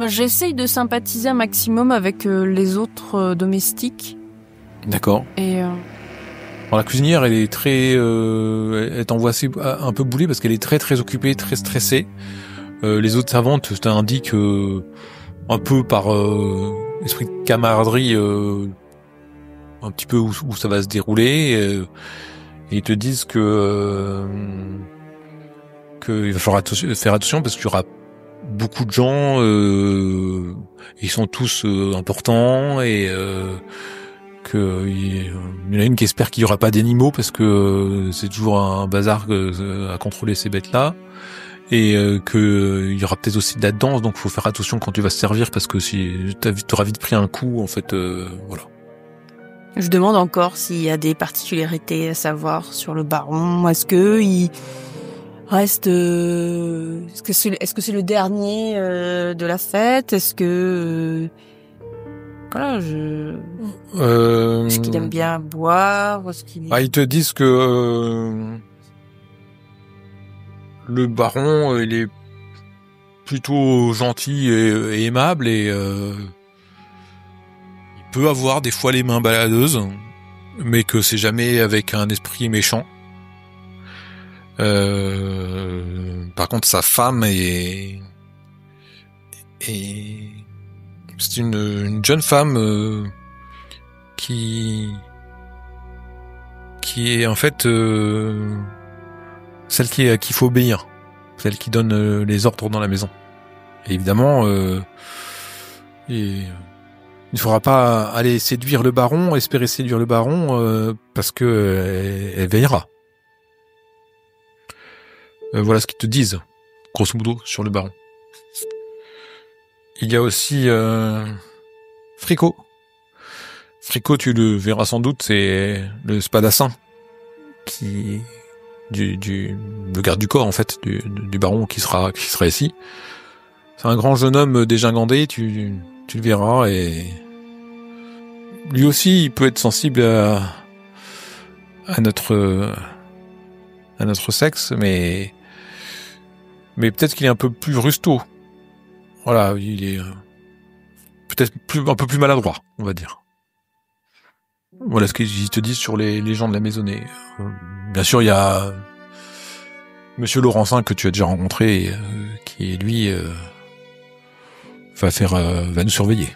J'essaye de sympathiser un maximum avec les autres domestiques. D'accord. Et Alors, la cuisinière, elle est très, elle t'envoie assez un peu boulée parce qu'elle est très très occupée, très stressée. Les autres servantes t'indiquent un peu par esprit de camaraderie un petit peu où ça va se dérouler. Et ils te disent que il va falloir faire attention parce qu'il y aura beaucoup de gens, ils sont tous importants et que il y en a une qui espère qu'il y aura pas d'animaux parce que c'est toujours un bazar à contrôler ces bêtes-là. Et que il y aura peut-être aussi de la danse, donc faut faire attention quand tu vas se servir parce que si t'auras vite pris un coup, en fait, voilà. je demande encore s'il y a des particularités à savoir sur le baron. Est-ce que il reste, est-ce que c'est le dernier de la fête? Est-ce que voilà, est-ce qu'il aime bien boire? Est-ce qu'il ils te disent que le baron, il est plutôt gentil et aimable et il peut avoir des fois les mains baladeuses, mais que c'est jamais avec un esprit méchant. Par contre, sa femme est c'est une jeune femme qui est en fait celle à qui il faut obéir, celle qui donne les ordres dans la maison. Et évidemment, il ne faudra pas aller séduire le baron, espérer séduire le baron, parce que elle veillera. Voilà ce qu'ils te disent, grosso modo, sur le baron. Il y a aussi Fricot. Fricot, tu le verras sans doute, c'est le spadassin qui le garde du corps en fait du baron qui sera ici. C'est un grand jeune homme dégingandé, tu le verras et lui aussi il peut être sensible à notre sexe, mais peut-être qu'il est un peu plus rusteau. Voilà, il est peut-être un peu plus maladroit, on va dire. Voilà ce qu'ils te disent sur les gens de la maisonnée. Bien sûr, il y a Monsieur Laurencin que tu as déjà rencontré, qui lui va nous surveiller.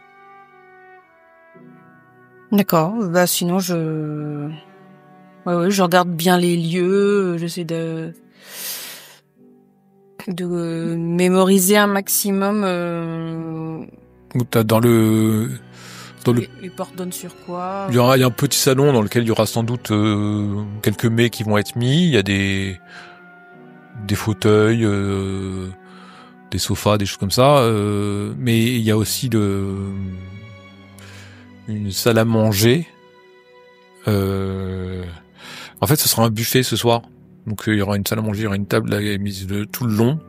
D'accord. Sinon je regarde bien les lieux. J'essaie de mémoriser un maximum. Dans le les portes donnent sur quoi? Il y a un petit salon dans lequel il y aura sans doute quelques mets qui vont être mis. Il y a des fauteuils, des sofas, des choses comme ça. Mais il y a aussi une salle à manger. En fait, ce sera un buffet ce soir. Donc il y aura une salle à manger, il y aura une table là, mise tout le long,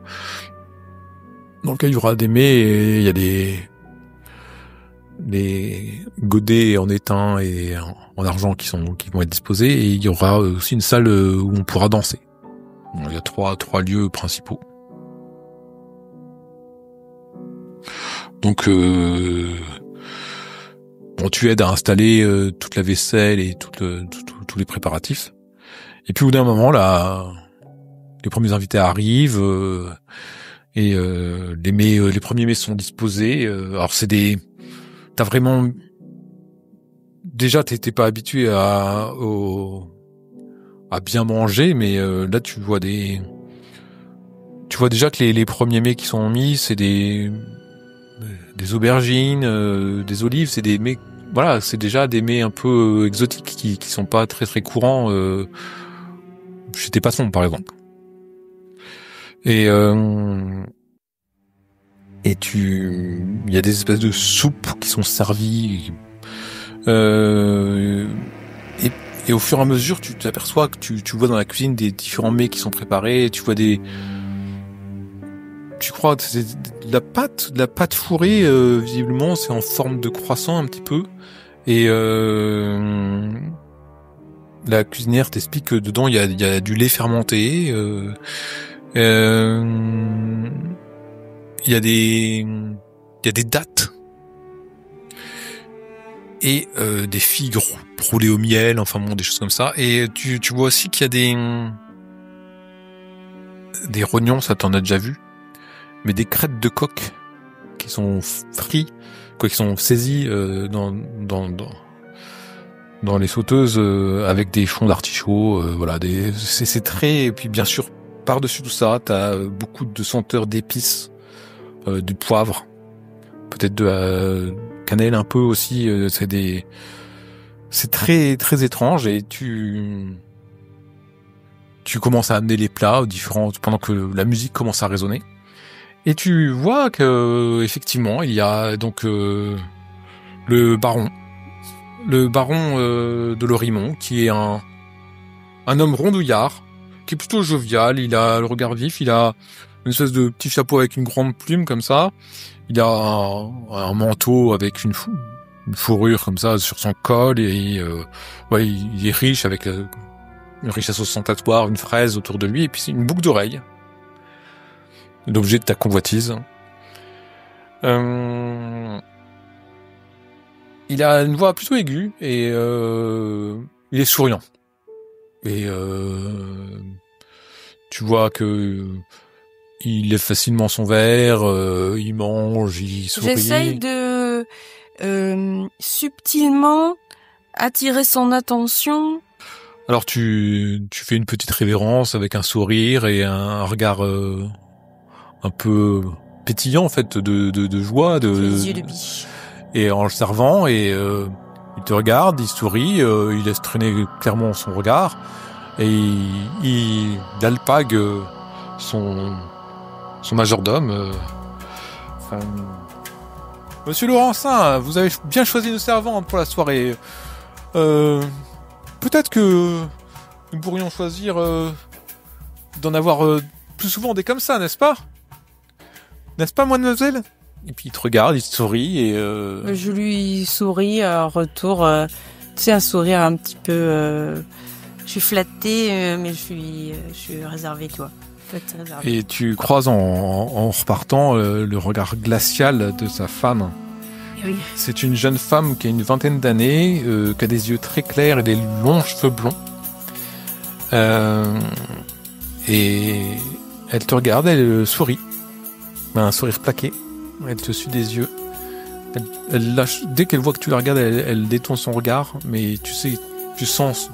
dans lequel il y aura des mets et il y a des godets en étain et en argent qui vont être disposés, et il y aura aussi une salle où on pourra danser. Il y a trois lieux principaux. Donc tu aides à installer toute la vaisselle et tous les préparatifs. Et puis au bout d'un moment là, les premiers invités arrivent et les premiers mets sont disposés. Alors t'as vraiment déjà t'es pas habitué à bien manger, mais là tu vois déjà que les premiers mets qui sont mis, c'est des aubergines, des olives, c'est des mets, voilà, c'est déjà des mets un peu exotiques qui sont pas très très courants chez tes patrons par exemple. Et il y a des espèces de soupes qui sont servies. Et au fur et à mesure, tu t'aperçois que tu vois dans la cuisine des différents mets qui sont préparés. Tu vois tu crois que c'est de la pâte fourrée, visiblement, c'est en forme de croissant un petit peu. Et la cuisinière t'explique que dedans il y a du lait fermenté. Il y a des il y a des dattes et des figues roulées au miel, enfin bon, des choses comme ça. Et tu vois aussi qu'il y a des rognons, ça t'en as déjà vu, mais des crêtes de coq qui sont frites, qui sont saisies dans les sauteuses avec des fonds d'artichaut, voilà, c'est très. Et puis bien sûr, par-dessus tout ça, t'as beaucoup de senteurs d'épices, du poivre, peut-être de la cannelle un peu aussi. C'est très très étrange et tu commences à amener les plats différents pendant que la musique commence à résonner. Et tu vois que effectivement, il y a donc le baron de Lorimont, qui est un homme rondouillard, qui est plutôt jovial. Il a le regard vif, il a une espèce de petit chapeau avec une grande plume comme ça. Il a un manteau avec une fourrure comme ça sur son col et ouais, il est riche avec une richesse ostentatoire, une fraise autour de lui et puis c'est une boucle d'oreille. L'objet de ta convoitise. Il a une voix plutôt aiguë et il est souriant. Et tu vois que il lève facilement son verre, il mange, il sourit. J'essaye de subtilement attirer son attention. Alors tu fais une petite révérence avec un sourire et un regard un peu pétillant en fait de joie, Les yeux de biche. Et en le servant et il te regarde, il sourit, il laisse traîner clairement son regard et il alpague son majordome. Monsieur Laurencin, vous avez bien choisi nos servants pour la soirée. Peut-être que nous pourrions choisir d'en avoir plus souvent des comme ça, n'est-ce pas? N'est-ce pas, mademoiselle? Et puis il te regarde, il te sourit et je lui souris en retour. Tu sais, un sourire un petit peu. Je suis flattée, mais je suis réservée, tu vois. Réservée. Et tu croises en repartant le regard glacial de sa femme. Oui. C'est une jeune femme qui a une vingtaine d'années, qui a des yeux très clairs et des longs cheveux blonds. Et elle te regarde, elle sourit. Un sourire plaqué. Elle te suit des yeux. Elle lâche, dès qu'elle voit que tu la regardes, elle détourne son regard, mais tu sais, tu sens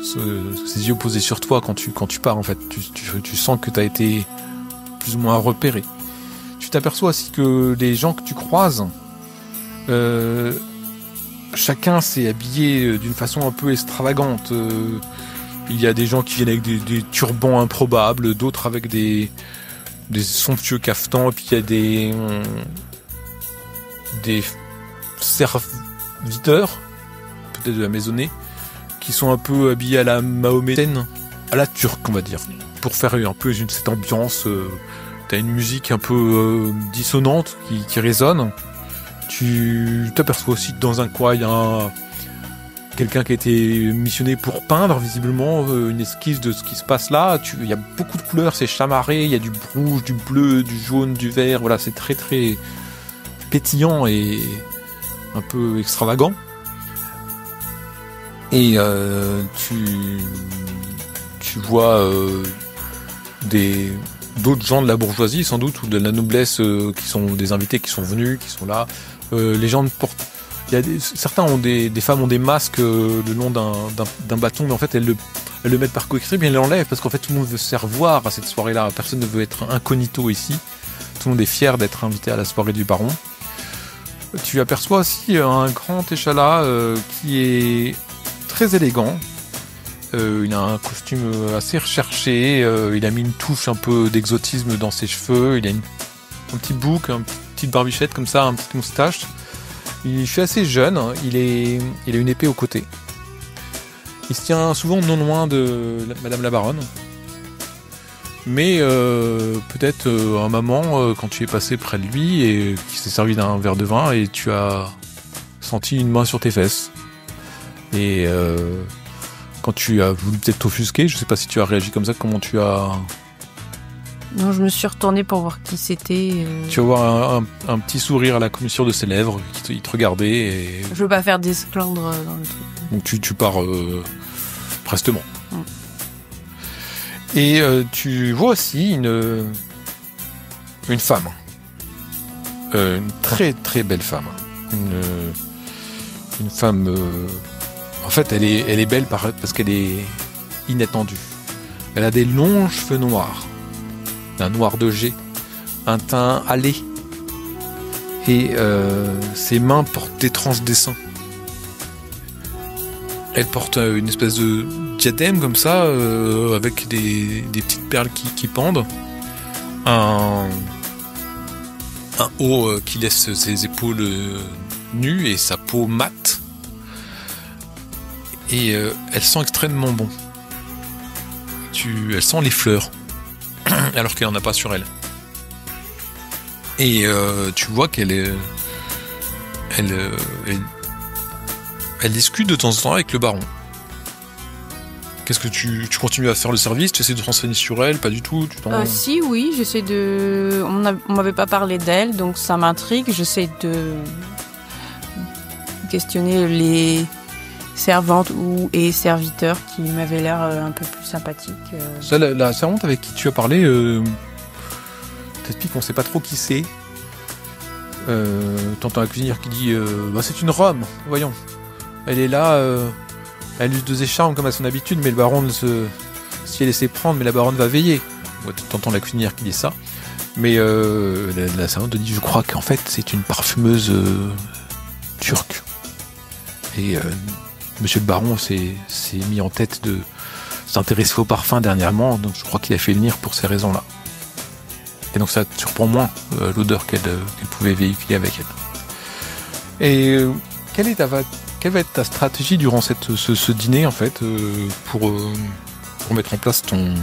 ses yeux posés sur toi quand tu pars en fait. Tu sens que t'as été plus ou moins repéré. Tu t'aperçois aussi que les gens que tu croises, chacun s'est habillé d'une façon un peu extravagante. Il y a des gens qui viennent avec des turbans improbables, d'autres avec des somptueux cafetans, et puis il y a des serviteurs, peut-être de la maisonnée, qui sont un peu habillés à la mahométaine, à la turque, on va dire, pour faire un peu cette ambiance. T'as une musique un peu dissonante qui résonne. Tu t'aperçois aussi que dans un coin, il y a quelqu'un qui a été missionné pour peindre, visiblement, une esquisse de ce qui se passe là. Il y a beaucoup de couleurs, c'est chamarré, il y a du rouge, du bleu, du jaune, du vert, voilà, c'est très très pétillant et un peu extravagant. Et tu vois d'autres gens de la bourgeoisie, sans doute, ou de la noblesse, qui sont des invités qui sont venus, qui sont là. Les gens portent... certains ont des femmes ont des masques le long d'un bâton, mais en fait elles le mettent par coquetterie, bien elles l'enlèvent parce qu'en fait tout le monde veut se faire voir à cette soirée-là. Personne ne veut être incognito ici. Tout le monde est fier d'être invité à la soirée du baron. Tu aperçois aussi un grand échalas qui est très élégant. Il a un costume assez recherché. Il a mis une touche un peu d'exotisme dans ses cheveux. Il a un petit bouc, une petite barbichette comme ça, une petite moustache. Il fait assez jeune, il a une épée au côté. Il se tient souvent non loin de Madame la Baronne. Mais peut-être un moment, quand tu es passé près de lui et qu'il s'est servi d'un verre de vin et tu as senti une main sur tes fesses. Et quand tu as voulu peut-être t'offusquer, je sais pas si tu as réagi comme ça, comment tu as Non, je me suis retournée pour voir qui c'était. Tu vas voir un petit sourire à la commissure de ses lèvres, il te regardait et... Je veux pas faire d'esclandre dans le truc. Donc tu pars prestement. Et tu vois aussi une femme. Une très très belle femme. Une femme... en fait, elle est belle parce qu'elle est inattendue. Elle a des longs cheveux noirs. Un noir de jet. Un teint hâlé. Et ses mains portent d'étranges dessins. Elle porte une espèce de diadème comme ça, avec des petites perles qui pendent. Un haut qui laisse ses épaules nues et sa peau mate. Et elle sent extrêmement bon. Elle sent les fleurs, alors qu'elle n'en a pas sur elle. Et tu vois qu'elle discute de temps en temps avec le baron. Qu'est-ce que tu continues à faire le service? Tu essaies de te renseigner sur elle? Pas du tout? Si, oui, j'essaie de... On m'avait pas parlé d'elle, donc ça m'intrigue. J'essaie de questionner les servantes et serviteurs qui m'avaient l'air un peu plus sympathiques. Ça, la servante avec qui tu as parlé t'explique qu'on sait pas trop qui c'est. T'entends la cuisinière qui dit c'est une Rome, voyons. Elle est là, elle use deux écharmes comme à son habitude, mais le baron si elle laissait prendre, mais la baronne va veiller. Ouais, t'entends la cuisinière qui dit ça. Mais la servante te dit, je crois qu'en fait c'est une parfumeuse turque. Et monsieur le baron s'est mis en tête de s'intéresser au parfum dernièrement, donc je crois qu'il a fait venir pour ces raisons-là. Et donc ça te surprend moins l'odeur qu'elle pouvait véhiculer avec elle. Et quelle va être ta stratégie durant ce dîner en fait pour mettre en place ton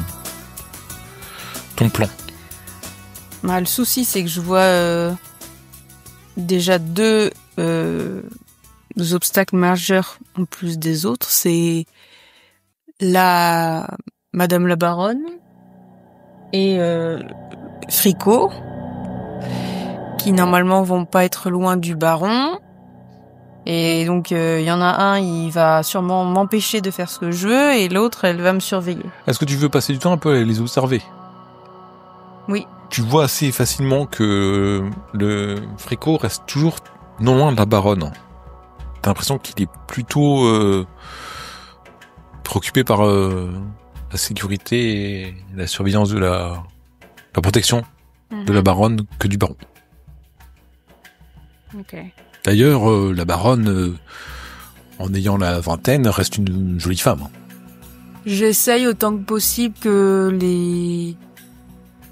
plan? Le souci c'est que je vois déjà deux obstacles majeurs en plus des autres. C'est Madame la Baronne et Fricot, qui normalement vont pas être loin du baron. Et donc il y en a un, il va sûrement m'empêcher de faire ce que je veux, et l'autre, elle va me surveiller. Est-ce que tu veux passer du temps un peu à les observer? Oui. Tu vois assez facilement que le Fricot reste toujours non loin de la baronne. T'as l'impression qu'il est plutôt préoccupé par la sécurité et la surveillance de la protection de la baronne que du baron. Ok. D'ailleurs, la baronne, en ayant la vingtaine, reste une jolie femme. J'essaye autant que possible que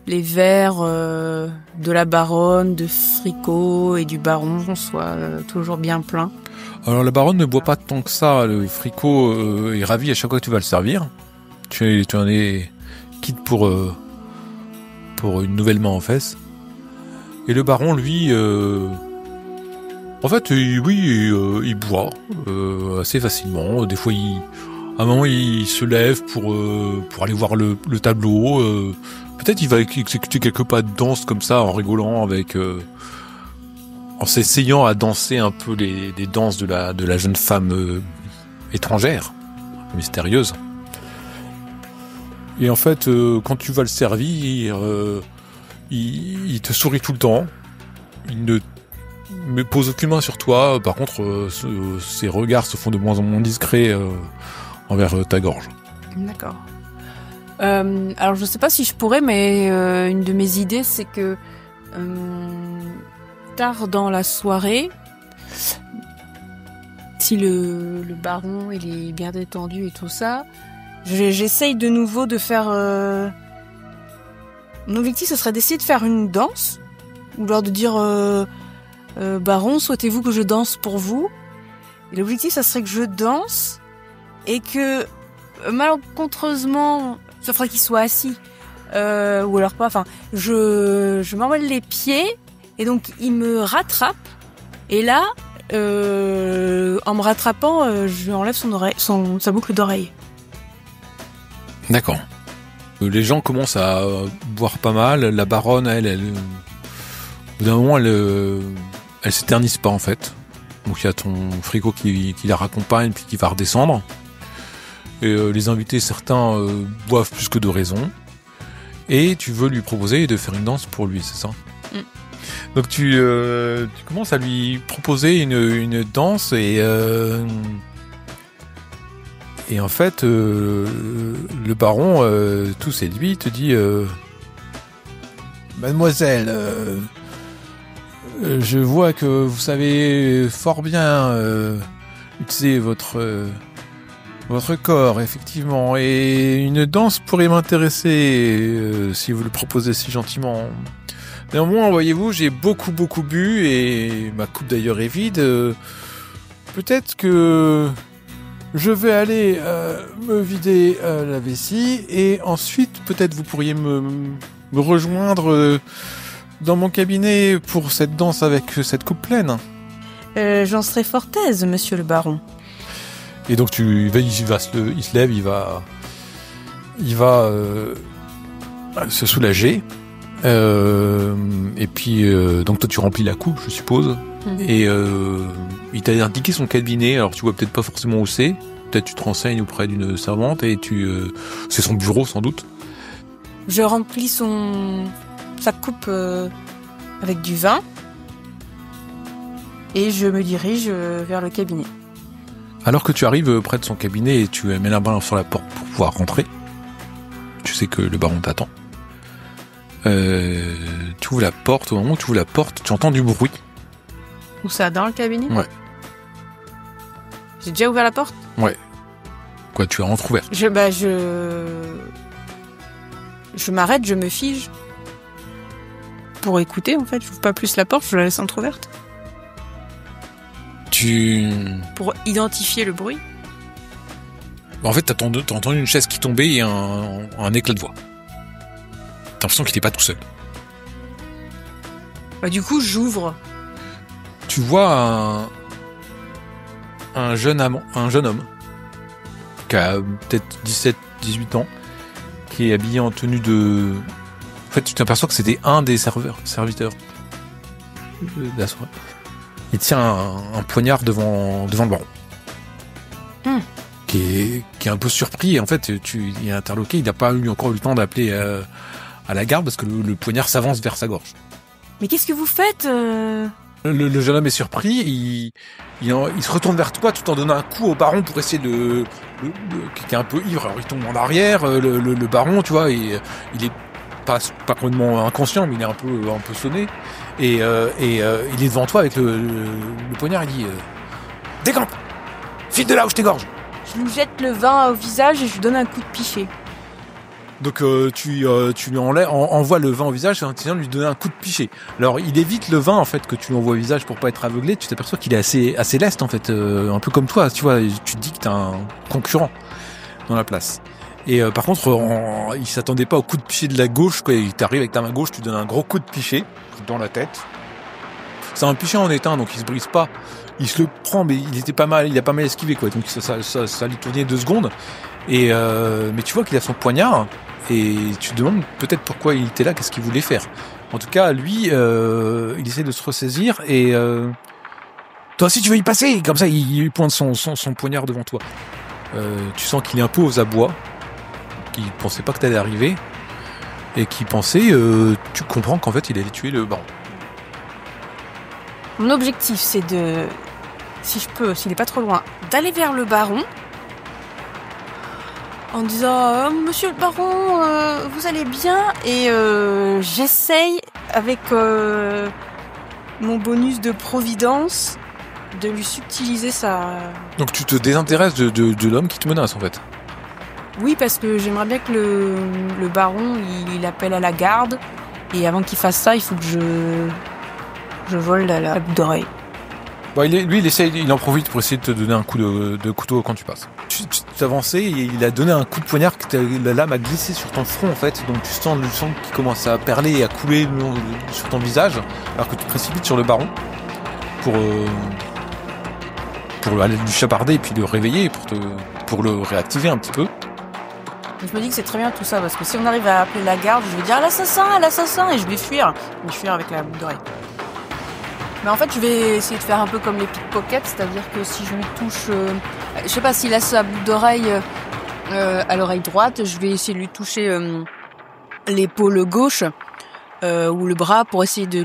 les verres de la baronne, de Fricot et du baron soient toujours bien pleins. Alors la baronne ne boit pas tant que ça. Le Fricot est ravi à chaque fois que tu vas le servir. Tu en es quitte pour une nouvelle main en fesses. Et le baron, lui, en fait, il boit assez facilement. Des fois, à un moment, il se lève pour aller voir le tableau. Peut-être il va exécuter quelques pas de danse comme ça, en rigolant en s'essayant à danser un peu les danses de la jeune femme étrangère, mystérieuse. Et en fait, quand tu vas le servir, il te sourit tout le temps. Il ne pose aucune main sur toi. Par contre, ses regards se font de moins en moins discrets envers ta gorge. D'accord. Alors je sais pas si je pourrais, mais une de mes idées, c'est que tard dans la soirée, si le baron il est bien détendu et tout ça, j'essaye de nouveau de faire... Mon objectif, ce serait d'essayer de faire une danse, ou alors de dire baron, souhaitez-vous que je danse pour vous? Et l'objectif, ça serait que je danse et que malencontreusement, ça ferait qu'il soit assis, ou alors pas. Enfin, je m'emmêle les pieds et donc il me rattrape. Et là, en me rattrapant, je lui enlève sa boucle d'oreille. D'accord. Les gens commencent à boire pas mal. La baronne, elle au bout d'un moment, elle s'éternise pas en fait. Donc il y a ton frigo qui la raccompagne puis qui va redescendre. Et les invités, certains boivent plus que de raison. Et tu veux lui proposer de faire une danse pour lui, c'est ça? Donc tu commences à lui proposer une danse et en fait le baron tout séduit te dit Mademoiselle, je vois que vous savez fort bien utiliser votre corps, effectivement, et une danse pourrait m'intéresser si vous le proposez si gentiment. Néanmoins, voyez-vous, j'ai beaucoup bu et ma coupe d'ailleurs est vide. Peut-être que je vais aller me vider la vessie et ensuite peut-être vous pourriez me rejoindre dans mon cabinet pour cette danse avec cette coupe pleine. J'en serais fort aise, monsieur le baron. Et donc il se lève, il va se soulager. Et puis donc toi tu remplis la coupe, je suppose. Et il t'a indiqué son cabinet. Alors tu vois peut-être pas forcément où c'est. Peut-être tu te renseignes auprès d'une servante et c'est son bureau sans doute. Je remplis sa coupe avec du vin et je me dirige vers le cabinet. Alors que tu arrives près de son cabinet et tu mets la main sur la porte pour pouvoir rentrer, tu sais que le baron t'attend. Tu ouvres la porte. Au moment où tu ouvres la porte, tu entends du bruit. Où ça, dans le cabinet? Ouais. J'ai déjà ouvert la porte? Ouais. Quoi, tu as entrouvert? Je m'arrête, je me fige. Pour écouter, en fait. Je n'ouvre pas plus la porte, je la laisse entrouverte. Pour identifier le bruit. En fait, t'as entendu une chaise qui tombait et un éclat de voix. T'as l'impression qu'il n'était pas tout seul. Bah, du coup, j'ouvre. Tu vois un jeune homme qui a peut-être 17-18 ans, qui est habillé en tenue de... En fait, tu t'aperçois que c'était un des serviteurs de la soirée. Il tient un poignard devant le baron. Qui est un peu surpris. Et en fait, il est interloqué. Il n'a pas encore eu le temps d'appeler à la garde parce que le poignard s'avance vers sa gorge. Mais qu'est-ce que vous faites Le jeune homme est surpris. Il se retourne vers toi tout en donnant un coup au baron pour essayer qui est un peu ivre. Alors il tombe en arrière. Le baron, tu vois, il est pas complètement inconscient, mais il est un peu sonné. Et il est devant toi avec le poignard. Il dit décampe, file de là où je t'égorge. Je lui jette le vin au visage et je lui donne un coup de pichet. Donc tu lui envoies le vin au visage en essayant de lui donner un coup de pichet. Alors il évite le vin en fait que tu lui envoies au visage pour pas être aveuglé. Tu t'aperçois qu'il est assez leste en fait, un peu comme toi. Tu vois, tu te dis que t'as un concurrent dans la place. Et par contre, il s'attendait pas au coup de pichet de la gauche. Quoi. Il t'arrive avec ta main gauche, tu donnes un gros coup de pichet dans la tête. C'est un pichet en étain, donc il se brise pas. Il se le prend, mais il a pas mal esquivé quoi. Donc ça lui tournait 2 secondes. Et mais tu vois qu'il a son poignard. Et tu te demandes peut-être pourquoi il était là, qu'est-ce qu'il voulait faire. En tout cas, lui, il essaie de se ressaisir et toi aussi tu veux y passer. Comme ça, il pointe son poignard devant toi. Tu sens qu'il est un peu aux abois, qu'il pensait pas que t'allais arriver et qu'il pensait. Tu comprends qu'en fait, il allait tuer le baron. Mon objectif, c'est de, si je peux, s'il est pas trop loin, d'aller vers le baron. En disant Monsieur le baron, vous allez bien? Et j'essaye avec mon bonus de providence de lui subtiliser sa... Donc tu te désintéresses de l'homme qui te menace en fait? Oui, parce que j'aimerais bien que le baron il appelle à la garde et avant qu'il fasse ça, il faut que je vole la boucle d'oreille. Bon, il en profite pour essayer de te donner un coup de couteau quand tu passes. Tu t'avançais et il a donné un coup de poignard que la lame a glissé sur ton front en fait, donc tu sens le sang qui commence à perler et à couler sur ton visage, alors que tu te précipites sur le baron pour aller lui chaparder et puis le réveiller pour le réactiver un petit peu. Je me dis que c'est très bien tout ça, parce que si on arrive à appeler la garde, je vais dire l'assassin, et je vais fuir. Je vais fuir avec la boucle d'oreille. Mais en fait, je vais essayer de faire un peu comme les pickpockets, c'est-à-dire que si je lui touche... je sais pas, s'il a sa boucle d'oreille à l'oreille droite, je vais essayer de lui toucher l'épaule gauche ou le bras pour essayer de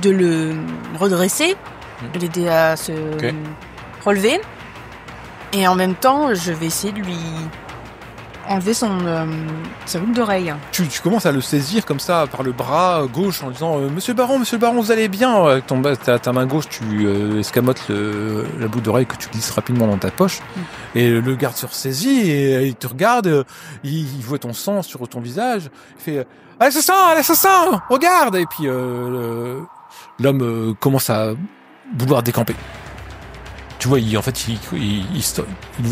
le redresser, de l'aider à se relever. Et en même temps, je vais essayer de lui enlever sa boucle d'oreille. Tu commences à le saisir comme ça par le bras gauche en disant Monsieur le baron, vous allez bien. Avec ta main gauche, tu escamotes la boucle d'oreille que tu glisses rapidement dans ta poche. Et le garde se ressaisit et il te regarde. Il voit ton sang sur ton visage. Il fait l'assassin, regarde. Et puis l'homme commence à vouloir décamper. Tu vois, il ouvre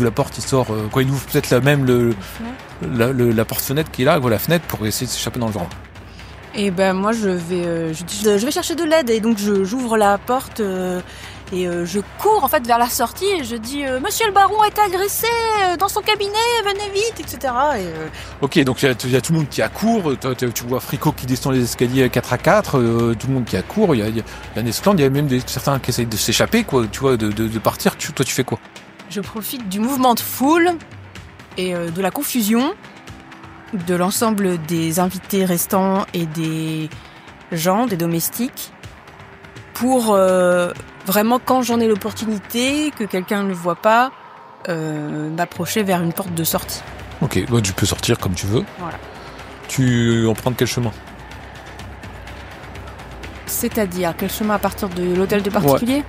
la porte, il sort, il ouvre peut-être la porte-fenêtre qui est là, la fenêtre pour essayer de s'échapper dans le jardin. Et ben moi je vais chercher de l'aide et donc j'ouvre la porte et je cours en fait vers la sortie et je dis Monsieur le baron est agressé dans son cabinet, venez vite, etc. Ok, donc il y a tout le monde qui accourt, tu vois Fricot qui descend les escaliers 4 à 4, tout le monde qui accourt, il y a un esclandre, il y a même certains qui essayent de s'échapper, quoi, tu vois, de partir. Toi tu fais quoi? Je profite du mouvement de foule et de la confusion de l'ensemble des invités restants et des gens, des domestiques, pour vraiment, quand j'en ai l'opportunité, que quelqu'un ne le voit pas, m'approcher vers une porte de sortie. Ok, bah, tu peux sortir comme tu veux. Voilà. Tu empruntes quel chemin? C'est-à-dire, quel chemin à partir de l'hôtel de particulier?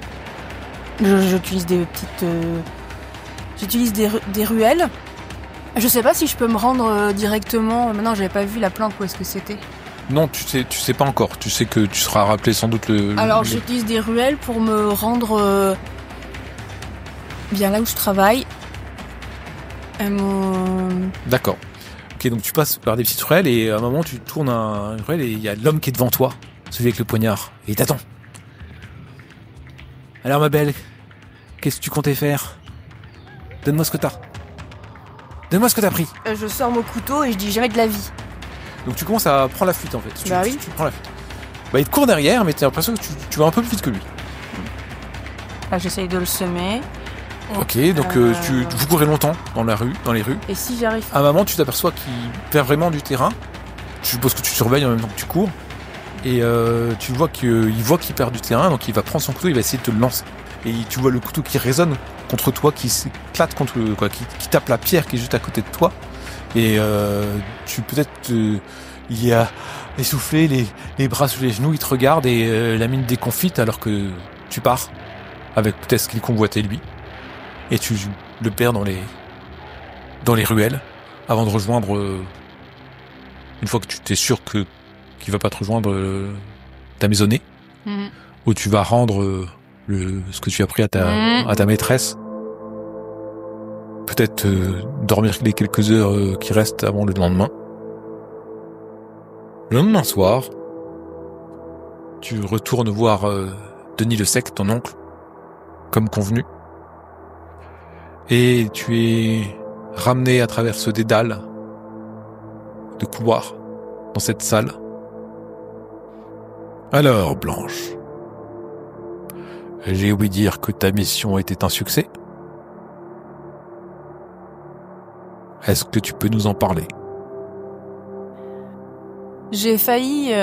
J'utilise des petites... J'utilise des ruelles. Je sais pas si je peux me rendre directement... Maintenant, j'avais pas vu la planque, où est-ce que c'était. Non, tu sais pas encore. Tu sais que tu seras rappelé sans doute Alors, j'utilise des ruelles pour me rendre bien là où je travaille. D'accord. Ok, donc tu passes par des petites ruelles et à un moment, tu tournes une ruelle et il y a l'homme qui est devant toi, celui avec le poignard, et il t'attend. Alors, ma belle, qu'est-ce que tu comptais faire? Donne-moi ce que t'as. Donne-moi ce que t'as pris. Je sors mon couteau et je dis jamais de la vie. Donc tu commences à prendre la fuite en fait. Oui. Tu prends la fuite. Bah il te court derrière, mais t'as l'impression que tu vas un peu plus vite que lui. J'essaye de le semer. Ok, donc vous courez longtemps dans les rues. Et si j'arrive... À un moment, tu t'aperçois qu'il perd vraiment du terrain. Je suppose que tu surveilles en même temps que tu cours. Et tu vois qu'il perd du terrain, donc il va prendre son couteau, il va essayer de te le lancer. Et tu vois le couteau qui résonne contre toi, qui s'éclate contre qui tape la pierre qui est juste à côté de toi. Et tu peut-être il y a essoufflé, les bras sous les genoux, il te regarde et la mine déconfite alors que tu pars avec peut-être ce qu'il convoitait lui. Et tu le perds dans les ruelles avant de rejoindre une fois que tu t'es sûr qu'il va pas te rejoindre ta maisonnée où tu vas rendre ce que tu as pris à ta maîtresse. Peut-être dormir les quelques heures qui restent avant le lendemain. Le lendemain soir, tu retournes voir Denis Le Sec, ton oncle, comme convenu. Et tu es ramené à travers ce dédale de couloirs dans cette salle. Alors, Blanche, j'ai ouï dire que ta mission était un succès. Est-ce que tu peux nous en parler? J'ai failli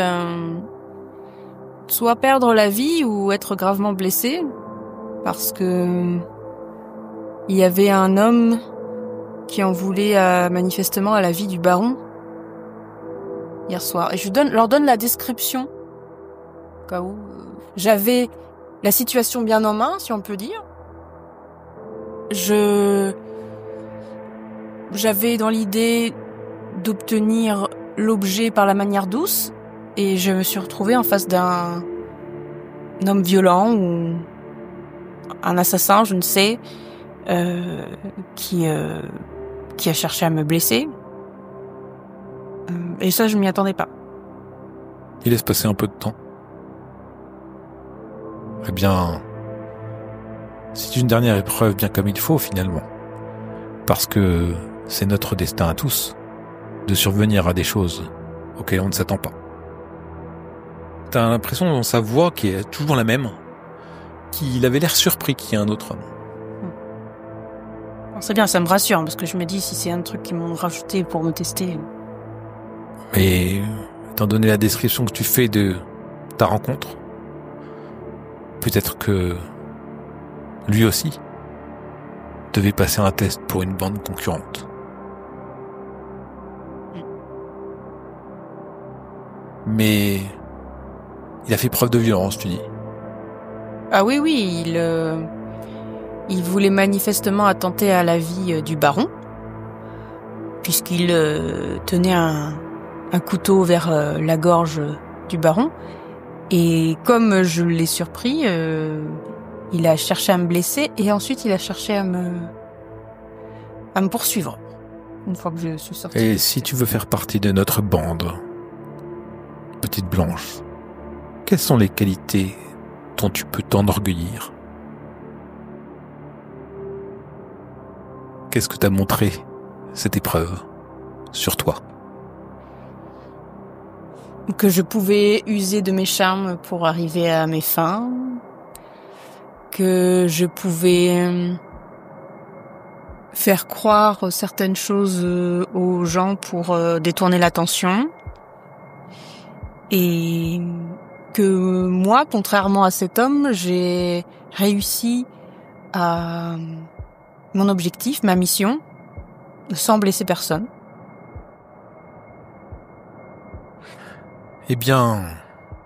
soit perdre la vie ou être gravement blessée parce que il y avait un homme qui en voulait manifestement à la vie du baron hier soir. Et je leur donne la description au cas où j'avais la situation bien en main, si on peut dire. J'avais dans l'idée d'obtenir l'objet par la manière douce et je me suis retrouvée en face d'un homme violent ou un assassin, je ne sais, qui a cherché à me blesser. Et ça, je m'y attendais pas. Il laisse passer un peu de temps. Eh bien, c'est une dernière épreuve bien comme il faut finalement. Parce que C'est notre destin à tous de survenir à des choses auxquelles on ne s'attend pas. T'as l'impression dans sa voix, qui est toujours la même, qu'il avait l'air surpris qu'il y ait un autre homme. C'est bien, ça me rassure, parce que je me dis, si c'est un truc qu'ils m'ont rajouté pour me tester... Mais, étant donné la description que tu fais de ta rencontre, peut-être que lui aussi devait passer un test pour une bande concurrente. Mais il a fait preuve de violence, tu dis. Ah oui, il voulait manifestement attenter à la vie du baron, puisqu'il tenait un couteau vers la gorge du baron. Et comme je l'ai surpris, il a cherché à me blesser et ensuite il a cherché à me poursuivre une fois que je suis sortie. Et si tu veux faire partie de notre bande, Petite Blanche, quelles sont les qualités dont tu peux t'enorgueillir? Qu'est-ce que t'a montré cette épreuve sur toi? Que je pouvais user de mes charmes pour arriver à mes fins, que je pouvais faire croire certaines choses aux gens pour détourner l'attention, et que moi, contrairement à cet homme, j'ai réussi à mon objectif, ma mission, sans blesser personne. Eh bien,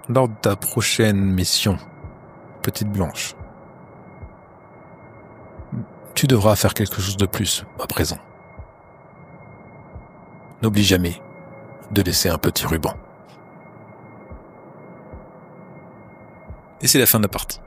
lors de ta prochaine mission, Petite Blanche, tu devras faire quelque chose de plus à présent. N'oublie jamais de laisser un petit ruban. Et c'est la fin de la partie.